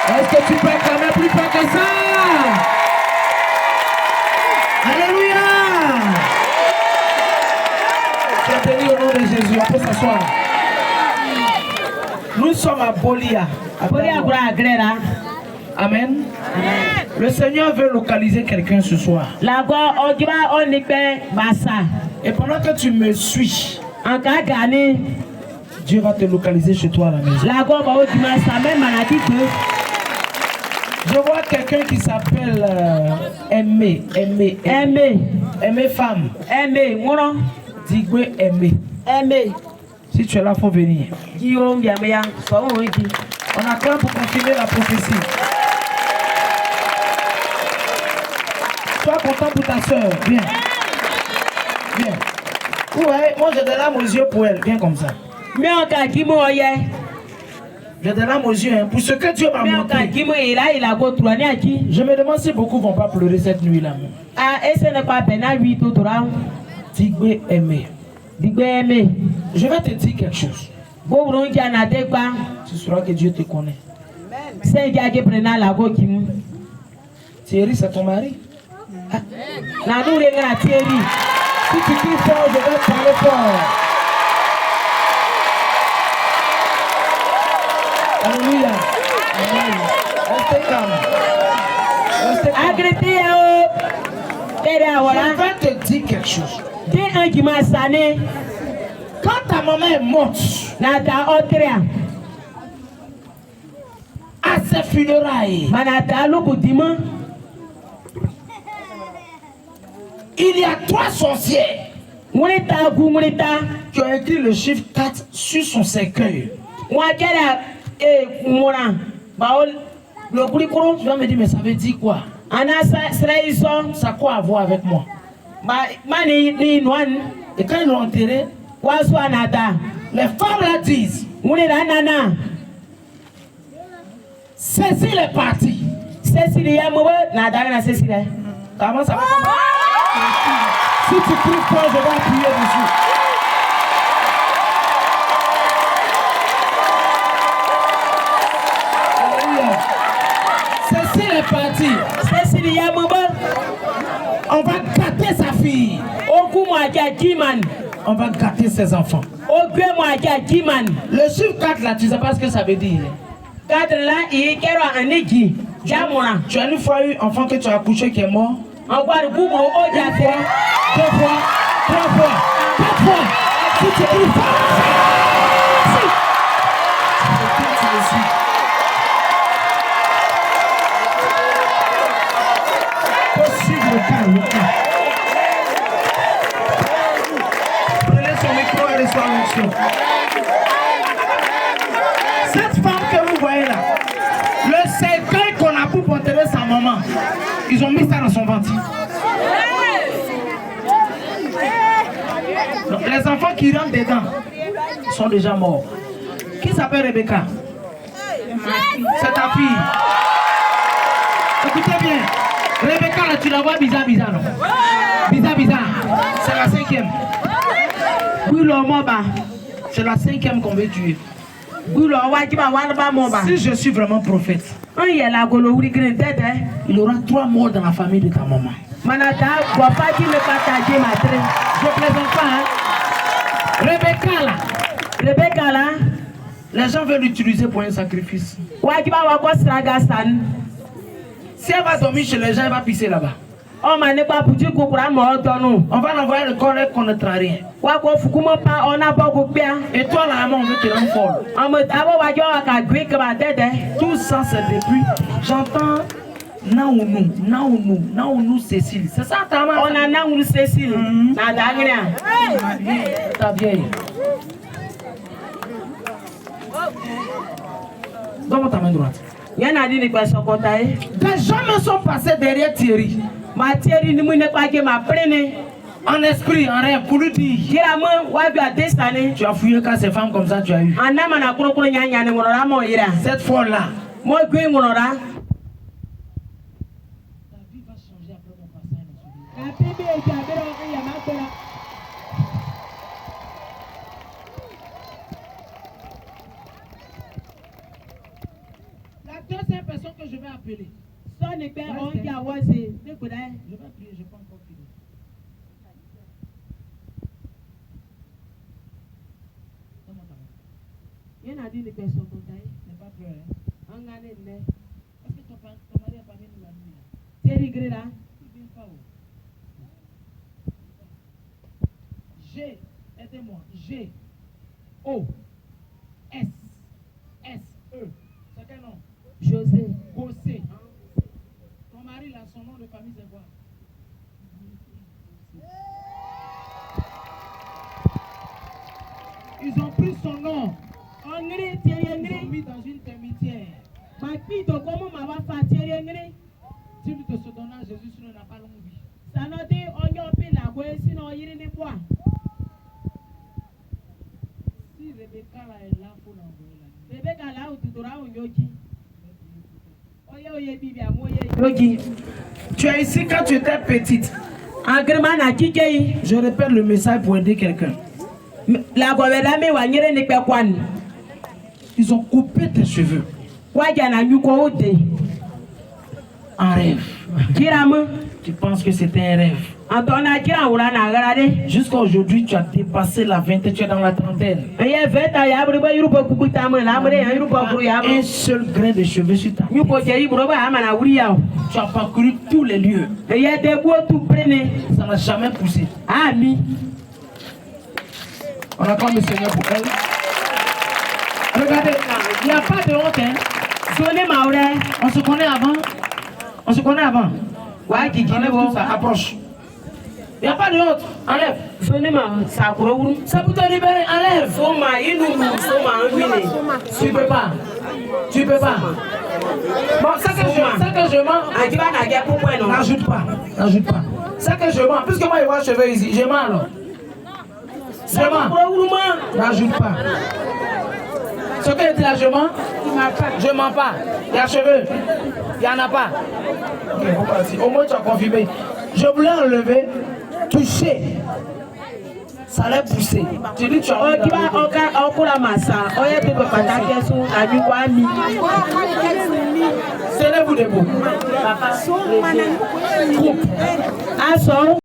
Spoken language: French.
Est-ce que tu peux acclamer plus fort que ça? Alléluia. C'est béni au nom de Jésus. On peut s'asseoir. Nous sommes à Bolia. Amen. Le Seigneur veut localiser quelqu'un ce soir. Et pendant que tu me suis, Dieu va te localiser chez toi à la maison. Je vois quelqu'un qui s'appelle Aimé femme. Digwe Aimé. Si tu es là, il faut venir. On acclame pour confirmer la prophétie. Sois content pour ta soeur. Viens. Viens. Ouais, moi j'ai des larmes aux yeux pour elle. Viens comme ça. J'ai des larmes aux yeux hein, pour ce que Dieu m'a montré. Je me demande si beaucoup ne vont pas pleurer cette nuit-là. Digwe Aimé. Je vais te dire quelque chose. Tu sauras que Dieu te connaît. Thierry, c'est ton mari? Ah. Si tu cries fort, je vais parler fort. Alléluia. Amen. Restez calme. Restez calme. Je vais te dire quelque chose. Quand ta maman est morte, à ses funérailles, il y a 3 sorcières qui ont écrit le chiffre 4 sur son cercueil. Tu vas me dire, mais ça veut dire quoi? Ça a quoi à voir avec moi? Et quand ils l'ont enterré, les femmes la disent, Cécile est partie. Comment ça va? Si tu cries fort, je vais appuyer dessus. Alléluia. Cécile est partie. On va gâter sa fille. On va gâter ses enfants. Le chiffre 4 là, tu ne sais pas ce que ça veut dire. Tu as une fois eu un enfant que tu as accouché qui est mort. Une fois, 2 fois, 3 fois, 4 fois. Si tu cries fort, prenez son micro et reçois l'onction. Cette femme que vous voyez là, le cercueil qu'on a pour enterrer sa maman, ils ont mis ça dans son ventre. Donc, les enfants qui rentrent dedans sont déjà morts. Qui s'appelle Rebecca? C'est ta fille. Écoutez bien. Rebecca, là, tu la vois bizarre, non? Bizarre. C'est la 5e. C'est la 5e qu'on veut tuer. Si je suis vraiment prophète, il y aura 3 morts dans la famille de ta maman. Je ne plaisante pas. Hein? Rebecca là, les gens veulent l'utiliser pour un sacrifice. Si elle va dormir chez les gens, elle va pisser là-bas. On va l'envoyer le corps, elle ne connaîtra rien. Et toi là, on veut te rendre folle. Tout ça, c'est depuis. J'entends Naounou Cécile. C'est ça ta maman? On a Naounou Cécile. Ta vieille. Donne-moi ta main droite. Des gens me sont passés derrière Thierry. En esprit, en rêve, pour lui dire. Tu as fouillé quand ces femmes comme ça tu as eu. Cette fois-là. Ta vie va changer après mon passage. La deuxième personne que je vais appeler. Je vais prier, je ne peux pas encore prier. Il y en a dit que n'est pas pleurer. Parce que ton mari a pas venu la nuit. Il vient pas où? G, aidez-moi. G, O, S, S, E. C'est quel nom? José. Gossé. Ton mari, là, son nom de famille, c'est quoi? Ils ont pris son nom. Ils ont mis dans une termitière. Si nous te donnons à Jésus, sinon on n'a pas longue vie. Si Rebecca là est là, il faut l'envoyer la nuit. Tu es ici quand tu étais petite. Je répète le message pour aider quelqu'un. Ils ont coupé tes cheveux. En rêve. Tu penses que c'était un rêve. Jusqu'à aujourd'hui, tu as dépassé la vingtaine, tu es dans la trentaine. Un seul grain de cheveux sur ta tête. Tu as parcouru tous les lieux. Ça n'a jamais poussé. On acclame le Seigneur pour elle. Regardez, il n'y a pas de honte. Hein? On se connaît avant. On se connaît avant. Enlève tout ça, approche. Il n'y a pas de honte. Enlève. Ça peut te libérer. Enlève. Tu peux pas. Tu peux pas. Bon, ça que je mens. N'ajoute pas. N'ajoute pas. Ça que je mens. Puisque moi, je vois les cheveux ici. Je mens alors. Je mens. N'ajoute pas. Ce que dit là, je mens. Je mens pas. Il y a cheveux. Il n'y en a pas. Ok, bon, vas-y. Au moins, tu as confirmé. Je voulais enlever, toucher. Ça allait pousser. Tu dis, tu as enlevé. C'est là vous debout. Coupe.